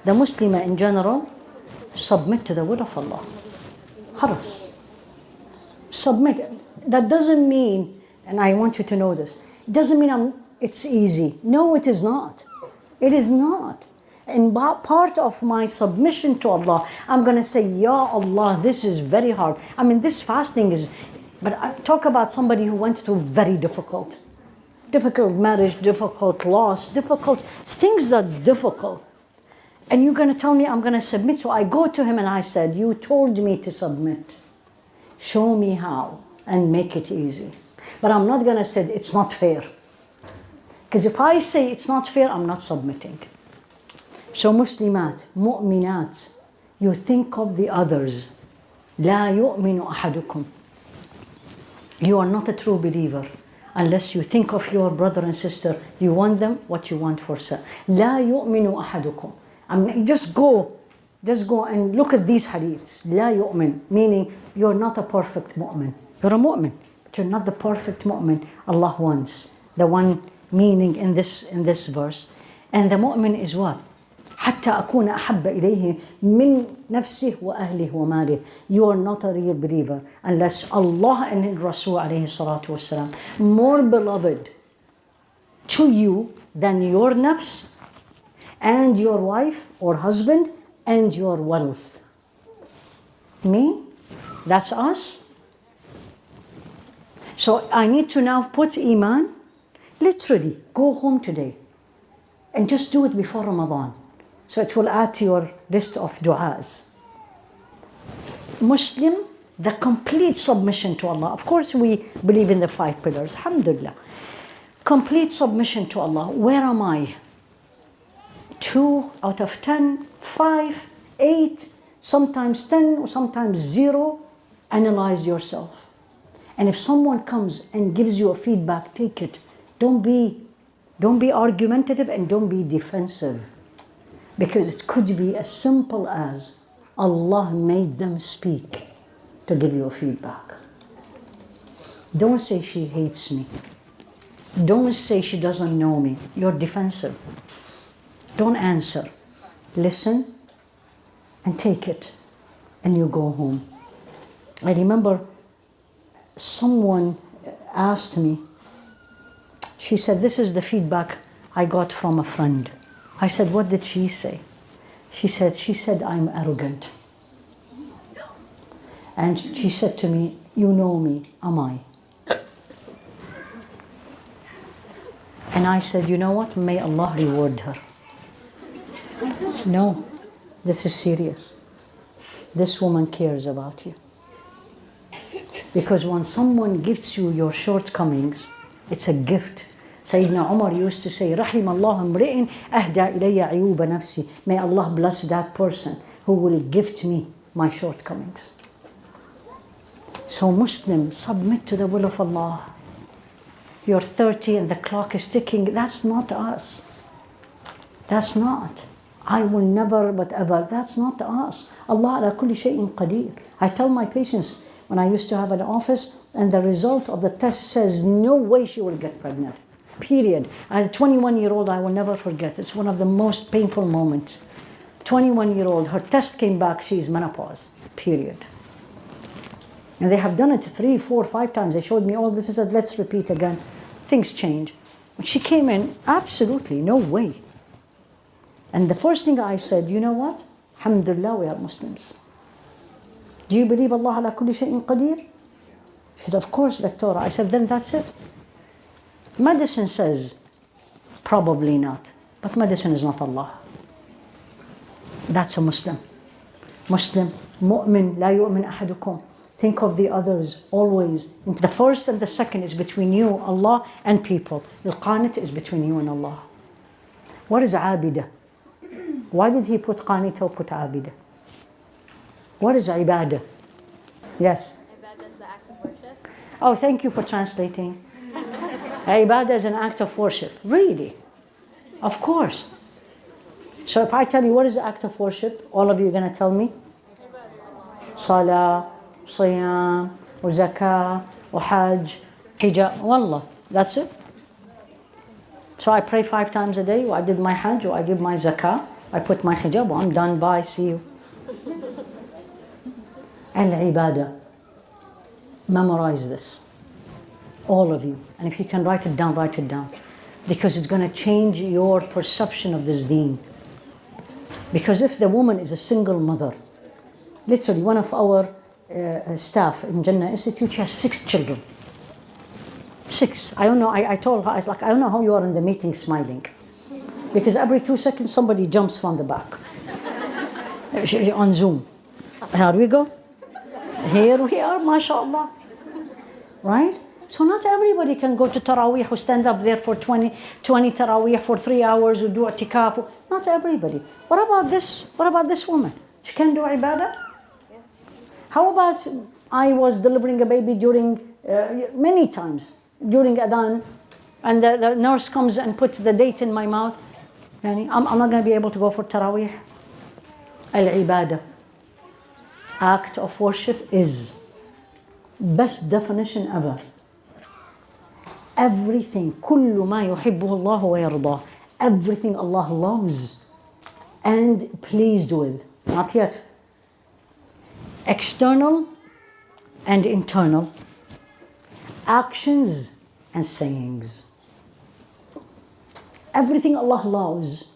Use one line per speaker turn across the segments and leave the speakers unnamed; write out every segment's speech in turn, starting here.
the Muslimah in general, submit to the will of Allah. خلاص. Submit. That doesn't mean, and I want you to know this, it doesn't mean it's easy. No, it is not. It is not. And part of my submission to Allah, I'm going to say, Ya Allah, this is very hard. I mean, this fasting is, but I talk about somebody who went through very difficult marriage, difficult loss, difficult things that are difficult. And you're going to tell me I'm going to submit. So I go to him and I said, you told me to submit. Show me how and make it easy. But I'm not going to say it's not fair. Because if I say it's not fair, I'm not submitting. So Muslimat, mu'minat, you think of the others. لا يؤمن أحدكم. You are not a true believer unless you think of your brother and sister. You want them what you want for self. لا يؤمن أحدكم. I mean, just go and look at these hadiths. لا يؤمن, meaning you're not a perfect mu'min. You're a mu'min, but you're not the perfect mu'min Allah wants. The one meaning in this verse. And the mu'min is what? حتى أكون أحب إليه من نفسه وأهله وماله. You are not a real believer unless Allah and His Rasul عليه الصلاة والسلام more beloved to you than your nafs and your wife or husband and your wealth. Me? That's us. So I need to now put Iman, literally go home today and just do it before Ramadan. So it will add to your list of du'as. Muslim, the complete submission to Allah. Of course we believe in the 5 pillars, alhamdulillah. Complete submission to Allah. Where am I? 2 out of 10, 5, 8, sometimes 10, sometimes 0. Analyze yourself. And if someone comes and gives you a feedback, take it. Don't be argumentative and don't be defensive. Because it could be as simple as Allah made them speak to give you a feedback. Don't say she hates me. Don't say she doesn't know me. You're defensive. Don't answer. Listen and take it and you go home. I remember someone asked me, she said, this is the feedback I got from a friend. I said, what did she say? She said, I'm arrogant. And she said to me, you know me, am I? And I said, you know what? May Allah reward her. No, this is serious. This woman cares about you. Because when someone gives you your shortcomings, it's a gift. Sayyidina Umar used to say, رحم الله امرئ أهدى إلي عيوب نفسي. May Allah bless that person who will gift me my shortcomings. So Muslims, submit to the will of Allah. You're 30 and the clock is ticking. That's not us. That's not. I will never, whatever. That's not us. Allah ala kulli shay'in qadir. I tell my patients, when I used to have an office and the result of the test says no way she will get pregnant. Period. I had a 21-year-old, I will never forget. It's one of the most painful moments. 21-year-old, her test came back, she is menopause. Period. And they have done it 3, 4, 5 times. They showed me all this. I said, let's repeat again. Things change. When she came in, absolutely, no way. And the first thing I said, you know what? Alhamdulillah, we are Muslims. Do you believe Allah ala kulli shay'in qadir? She said, of course, Doctora. I said, then that's it. Medicine says, probably not. But medicine is not Allah. That's a Muslim. Muslim, mu'min, la yu'min ahadukum. Think of the others always. The first and the second is between you, Allah, and people. Al-qanit is between you and Allah. What is abida? Why did he put qanita or put abida? What is ibadah? Yes?
Ibadah is the act of worship.
Oh, thank you for translating. Ibadah is an act of worship. Really? Of course. So if I tell you what is the act of worship, all of you are going to tell me? Salah, Siyam, or Zakah, or Hajj, Hijab. Wallah, that's it. So I pray 5 times a day, or I did my Hajj, or I give my Zakah, I put my hijab, I'm done, bye, see you. Al-ibadah. Memorize this. All of you. And if you can write it down, write it down. Because it's going to change your perception of this deen. Because if the woman is a single mother, literally one of our staff in Jannah Institute, she has 6 children. 6. I don't know, I told her, I was like, I don't know how you are in the meeting smiling. Because every 2 seconds somebody jumps from the back. On Zoom. Here we go. Here we are, mashallah. Right? So not everybody can go to Taraweeh or stand up there for 20 Taraweeh for 3 hours or do i'tikaf. Not everybody. What about this? What about this woman? She can do ibadah? Yes. How about I was delivering a baby during, many times, during Adhan, and the nurse comes and puts the date in my mouth. I'm not going to be able to go for Taraweeh. Al-ibadah. Act of worship is best definition ever. Everything, كل ما يحبه الله ويرضاه. Everything Allah loves and pleased with. Not yet. External and internal. Actions and sayings. Everything Allah loves.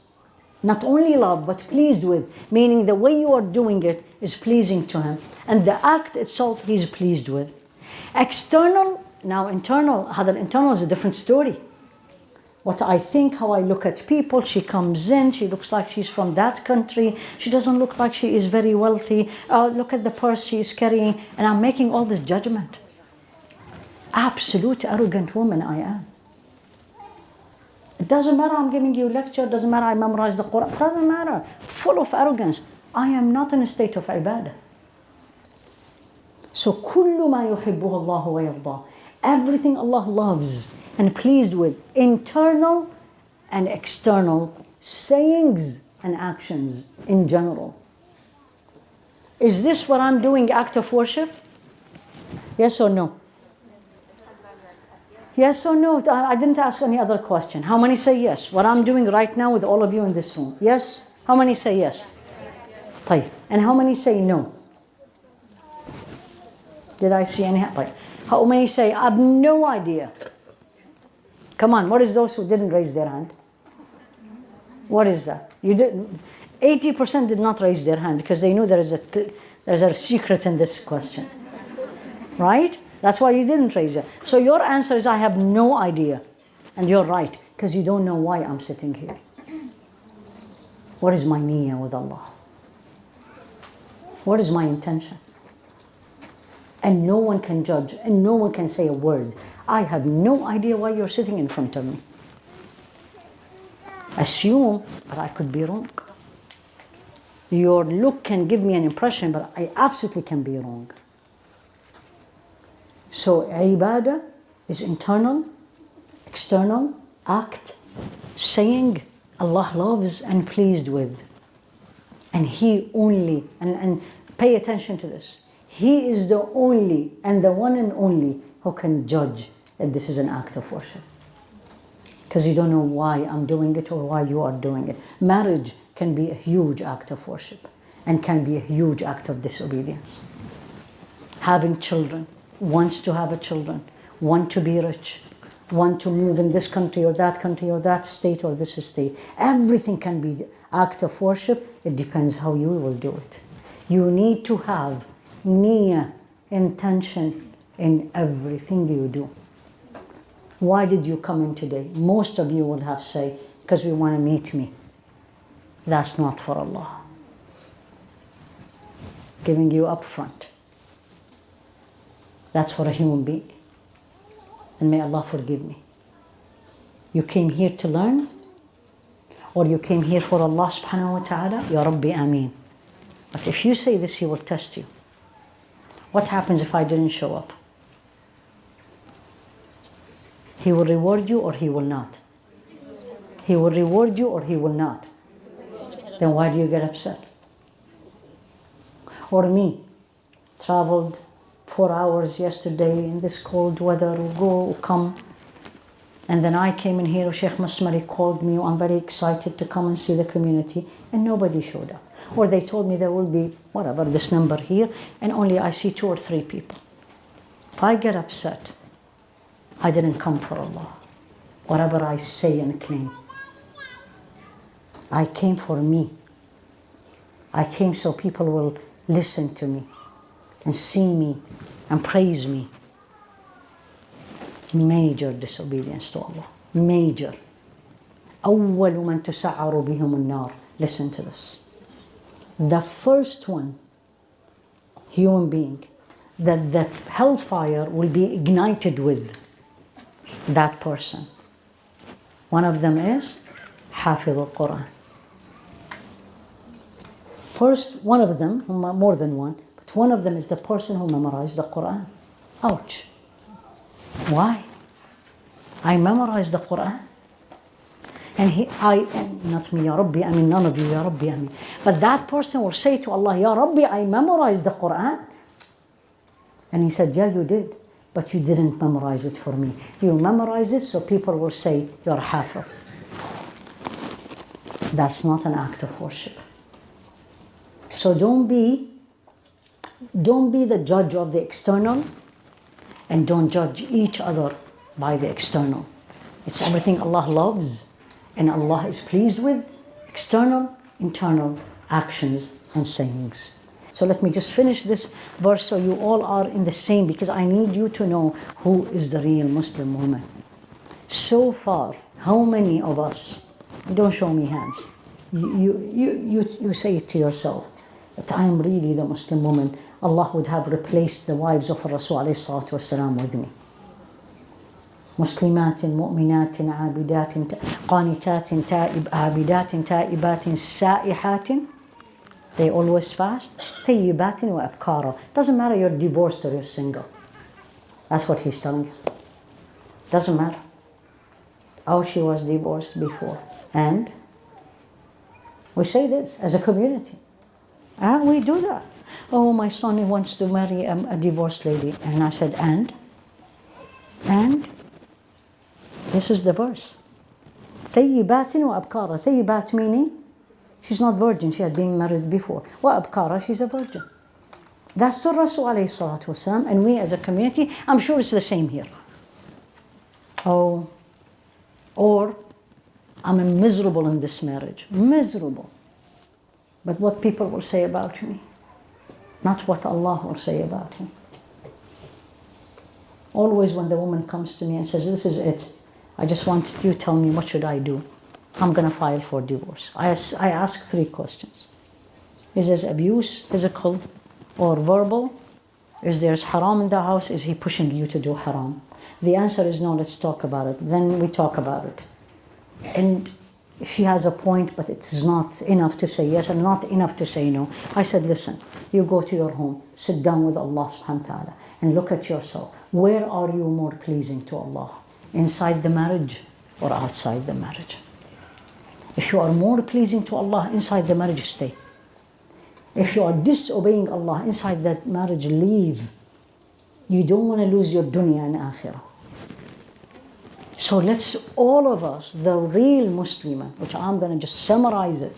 Not only love, but pleased with. Meaning the way you are doing it is pleasing to Him. And the act itself He's pleased with. External, now internal. هذا internal is a different story. What I think, how I look at people. She comes in, she looks like she's from that country. She doesn't look like she is very wealthy. Look at the purse she is carrying. And I'm making all this judgment. Absolute arrogant woman I am. It doesn't matter I'm giving you a lecture, doesn't matter I memorize the Quran, it doesn't matter. Full of arrogance. I am not in a state of ibadah. So كل ما يحبه الله ويرضاه. Everything Allah loves and pleased with, internal and external sayings and actions in general. Is this what I'm doing, act of worship? Yes or no? Yes or no? I didn't ask any other question. How many say yes? What I'm doing right now with all of you in this room. Yes? How many say yes? طيب. And how many say no? Did I see any? طيب. How many say, I have no idea? Come on, what is those who didn't raise their hand? What is that? You didn't. 80% did not raise their hand because they knew there's a secret in this question. Right? That's why you didn't raise it. So your answer is, I have no idea. And you're right, because you don't know why I'm sitting here. What is my niyyah with Allah? What is my intention? And no one can judge, and no one can say a word. I have no idea why you're sitting in front of me. Assume, but I could be wrong. Your look can give me an impression, but I absolutely can be wrong. So ibadah is internal, external, act, saying Allah loves and pleased with. And He only, and pay attention to this, He is the only and the one and only who can judge that this is an act of worship. Because you don't know why I'm doing it or why you are doing it. Marriage can be a huge act of worship and can be a huge act of disobedience. Having children, wants to have a children, want to be rich, want to move in this country or that state or this state. Everything can be act of worship. It depends how you will do it. You need to have niyyah, intention in everything you do. Why did you come in today? Most of you would have said, because we want to meet me. That's not for Allah. Giving you up front. That's for a human being. And may Allah forgive me. You came here to learn? Or you came here for Allah subhanahu wa ta'ala? Ya Rabbi Ameen. But if you say this, He will test you. What happens if I didn't show up? He will reward you or He will not? He will reward you or He will not? Then why do you get upset? Or me, traveled 4 hours yesterday in this cold weather, go, come. And then I came in here, Sheikh Masmari called me, I'm very excited to come and see the community, and nobody showed up. Or they told me there will be, whatever, this number here, and only I see 2 or 3 people. If I get upset, I didn't come for Allah. Whatever I say and claim, I came for me. I came so people will listen to me and see me and praise me. Major disobedience to Allah. Major. أول من تسعر بهم النار. Listen to this. The first one, human being, that the hellfire will be ignited with, that person. One of them is حافظ القرآن. First, one of them, more than one, but one of them is the person who memorized the Quran. Ouch. Why? I memorized the Quran. And not me, Ya Rabbi, I mean none of you, Ya Rabbi, I mean. But that person will say to Allah, Ya Rabbi, I memorized the Quran. And he said, yeah, you did, but you didn't memorize it for me. You memorized it so people will say, you're Hafiz. That's not an act of worship. So don't be the judge of the external, and don't judge each other by the external. It's everything Allah loves and Allah is pleased with, external, internal actions and sayings. So let me just finish this verse so you all are in the same, because I need you to know who is the real Muslim woman. So far, how many of us, don't show me hands, you say it to yourself, that I am really the Muslim woman. Allah would have replaced the wives of Rasul alayhi salatu wasalam with me. مسلمات مؤمنات عابدات قانتات عابدات تائبات سائحات. They always fast. طيبات وأبكارا. Doesn't matter you're divorced or you're single. That's what he's telling you. Doesn't matter. Oh, she was divorced before. And we say this as a community. And we do that. Oh, my son wants to marry a divorced lady. And I said, and? This is the verse. ثيبات وأبكارا. ثيبات meaning she's not virgin, she had been married before. وأبكارا, she's a virgin. That's the Rasul alayhi salatu wasalam, and we as a community, I'm sure it's the same here. Oh, or I'm miserable in this marriage. Miserable. But what people will say about me, not what Allah will say about me. Always when the woman comes to me and says, this is it, I just want you to tell me what should I do, I'm going to file for divorce. I ask 3 questions. Is there abuse, physical or verbal? Is there haram in the house? Is he pushing you to do haram? The answer is no, let's talk about it. Then we talk about it. And she has a point, but it's not enough to say yes and not enough to say no. I said, listen, you go to your home, sit down with Allah subhanahu wa ta'ala and look at yourself. Where are you more pleasing to Allah? Inside the marriage or outside the marriage? If you are more pleasing to Allah inside the marriage, stay. If you are disobeying Allah inside that marriage, leave. You don't want to lose your dunya and akhirah. So let's, all of us, the real Muslimah, which I'm going to just summarize it,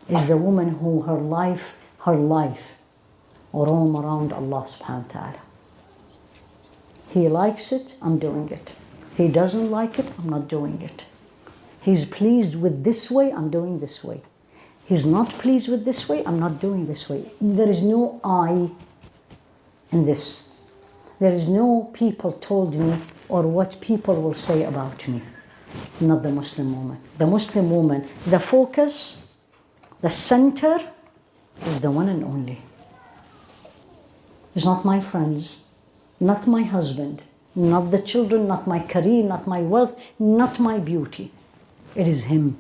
is the woman who her life roam around Allah subhanahu wa ta'ala. He likes it, I'm doing it. He doesn't like it, I'm not doing it. He's pleased with this way, I'm doing this way. He's not pleased with this way, I'm not doing this way. There is no I in this. There is no people told me or what people will say about me. Not the Muslim woman. The Muslim woman, the focus, the center is the one and only. It's not my friends, not my husband, not the children, not my career, not my wealth, not my beauty. It is him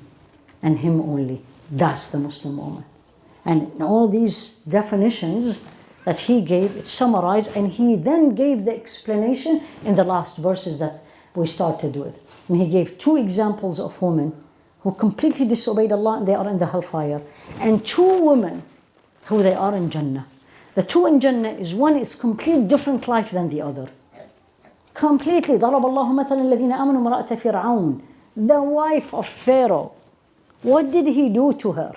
and him only. That's the Muslim woman. And in all these definitions that he gave, it's summarized, and he then gave the explanation in the last verses that we started with. And he gave 2 examples of women who completely disobeyed Allah and they are in the hellfire, and 2 women who they are in Jannah. The 2 in Jannah is one is completely different life than the other. Completely. ضرب الله مثلا الذين آمنوا امرأة فرعون, the wife of Pharaoh. What did he do to her?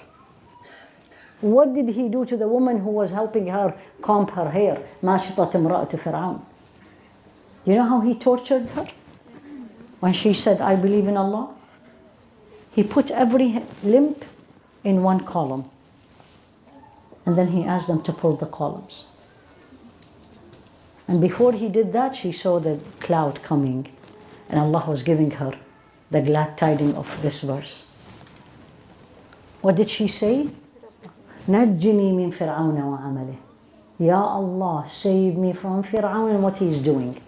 What did he do to the woman who was helping her comb her hair? ناشطة امرأة فرعون. Do you know how he tortured her? When she said, I believe in Allah, he put every limb in one column. And then he asked them to pull the columns. And before he did that, she saw the cloud coming. And Allah was giving her the glad tidings of this verse. What did she say? نجني من فرعون وعمله. Ya Allah, save me from Fir'aun and what he is doing.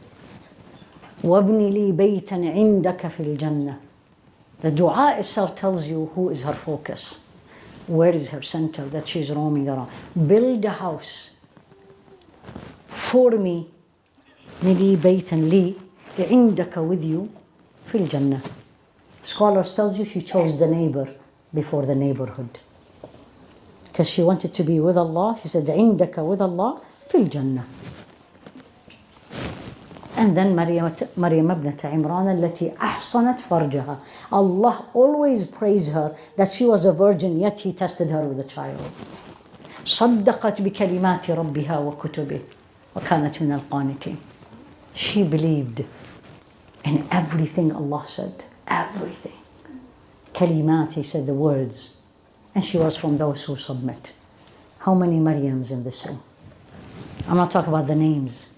وابني لي بيتا عندك في الجنة. The dua itself tells you who is her focus. Where is her center that she's roaming around. Build a house for me. لي بيتا لي عندك with you في الجنة. Scholars tells you she chose the neighbor before the neighborhood. Because she wanted to be with Allah. She said عندك with Allah في الجنة. And then مريم ابنة عمران التي أحصنت فرجها. Allah always praised her that she was a virgin, yet He tested her with a child. صدقت بكلمات ربها وكتبه وكانت من القانتين. She believed in everything Allah said. Everything. Kalimat, He said the words. And she was from those who submit. How many Maryams in this room? I'm not talking about the names.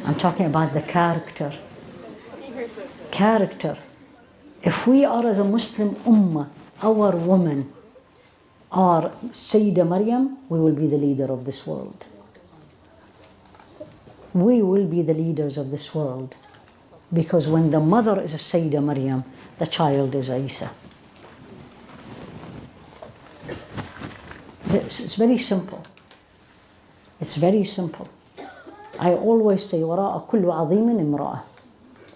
I'm talking about the character. Character. If we are as a Muslim ummah, our women are Sayyidah Maryam, we will be the leader of this world. We will be the leaders of this world. Because when the mother is a Sayyidah Maryam, the child is Isa. It's very simple. It's very simple. I always say, وراء كل عظيم امرأة.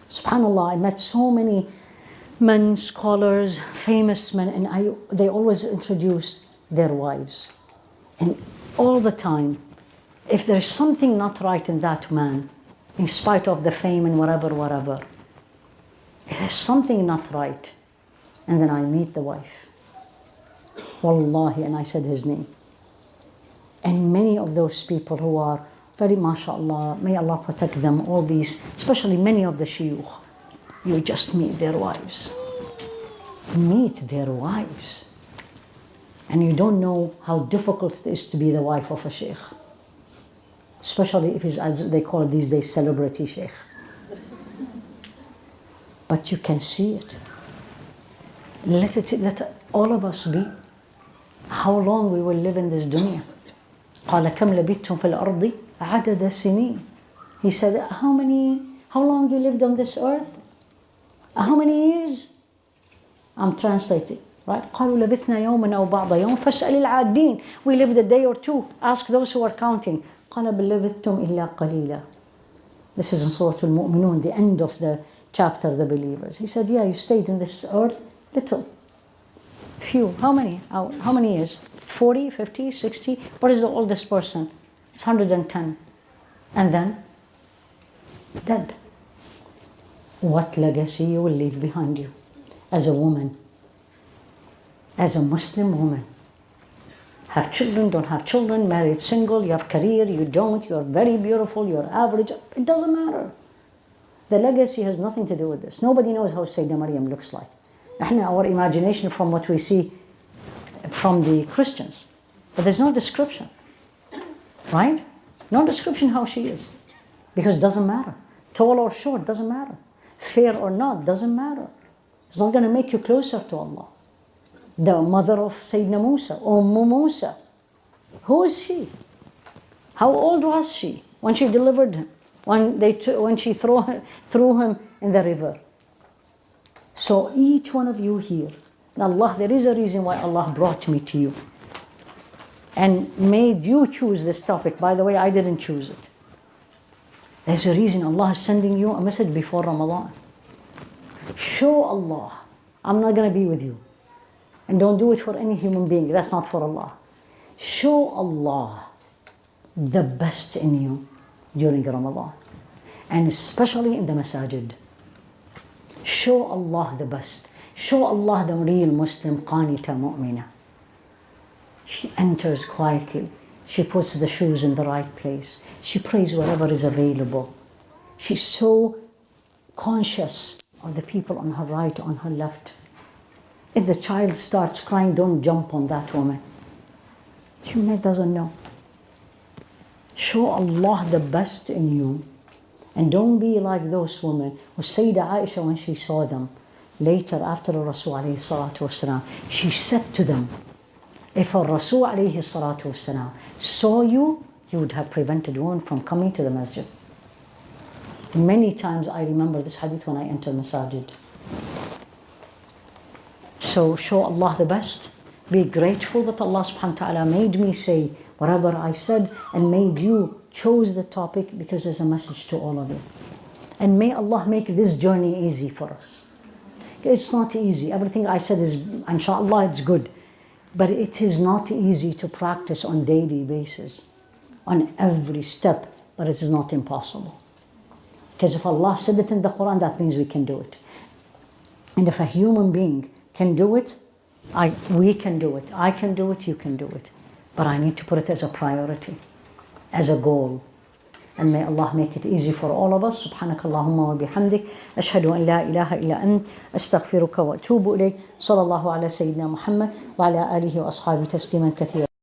Subhanallah, I met so many men, scholars, famous men, and they always introduce their wives. And all the time, if there's something not right in that man, in spite of the fame and whatever, there's something not right. And then I meet the wife. Wallahi, and I said his name. And many of those people who are very, mashallah, may Allah protect them, all these, especially many of the shuyukh, you just meet their wives. Meet their wives. And you don't know how difficult it is to be the wife of a sheikh. Especially if he's, as they call it these days, celebrity sheikh. But you can see it. Let all of us be. How long we will live in this dunya? قال كم لبثتم في الأرض عدد سنين. He said, how long you lived on this earth? How many years? I'm translating, right? قالوا لبثنا يوما أو بعض يوم فاسأل العادين. We lived a day or two. Ask those who are counting. قال بل لبثتم إلا قليلا. This is in Surah Al-Mu'minun, the end of the chapter, the believers. He said, yeah, you stayed in this earth little. Few. How many? How many years? 40, 50, 60? What is the oldest person? It's 110. And then, dead. What legacy you will leave behind you as a woman, as a Muslim woman? Have children, don't have children, married, single, you have career, you don't, you're very beautiful, you're average. It doesn't matter. The legacy has nothing to do with this. Nobody knows how Sayyidah Maryam looks like. Our imagination from what we see from the Christians. But there's no description. Right? No description how she is. Because it doesn't matter. Tall or short, doesn't matter. Fair or not, doesn't matter. It's not going to make you closer to Allah. The mother of Sayyidina Musa, Musa. Who is she? How old was she when she delivered him? When she threw him in the river? So each one of you here, Allah, there is a reason why Allah brought me to you and made you choose this topic. By the way, I didn't choose it. There's a reason Allah is sending you a message before Ramadan. Show Allah, I'm not going to be with you. And don't do it for any human being. That's not for Allah. Show Allah the best in you during Ramadan. and especially in the masajid. Show Allah the best. Show Allah the real Muslim, qanita mu'mina. She enters quietly. She puts the shoes in the right place. She prays wherever is available. She's so conscious of the people on her right, on her left. If the child starts crying, don't jump on that woman. She doesn't know. Show Allah the best in you. And don't be like those women. With Sayyidah Aisha, when she saw them, later after the Rasul alayhi salatu wasalam, she said to them, if a Rasul alayhi salatu wasalam saw you, he would have prevented women from coming to the masjid. Many times I remember this hadith when I enter masajid. So show Allah the best. Be grateful that Allah subhanahu wa ta'ala made me say whatever I said and made you chose the topic because there's a message to all of you. And may Allah make this journey easy for us. It's not easy. Everything I said is, inshallah, it's good. But it is not easy to practice on daily basis, on every step, but it is not impossible. Because if Allah said it in the Quran, that means we can do it. And if a human being can do it, we can do it. I can do it, you can do it. But I need to put it as a priority, as a goal. And may Allah make it easy for all of us. سبحانك اللهم وبحمدك أشهد أن لا إله إلا أنت أستغفرك وأتوب إليك صلى الله على سيدنا محمد وعلى آله وأصحابه تسليما كثيرا.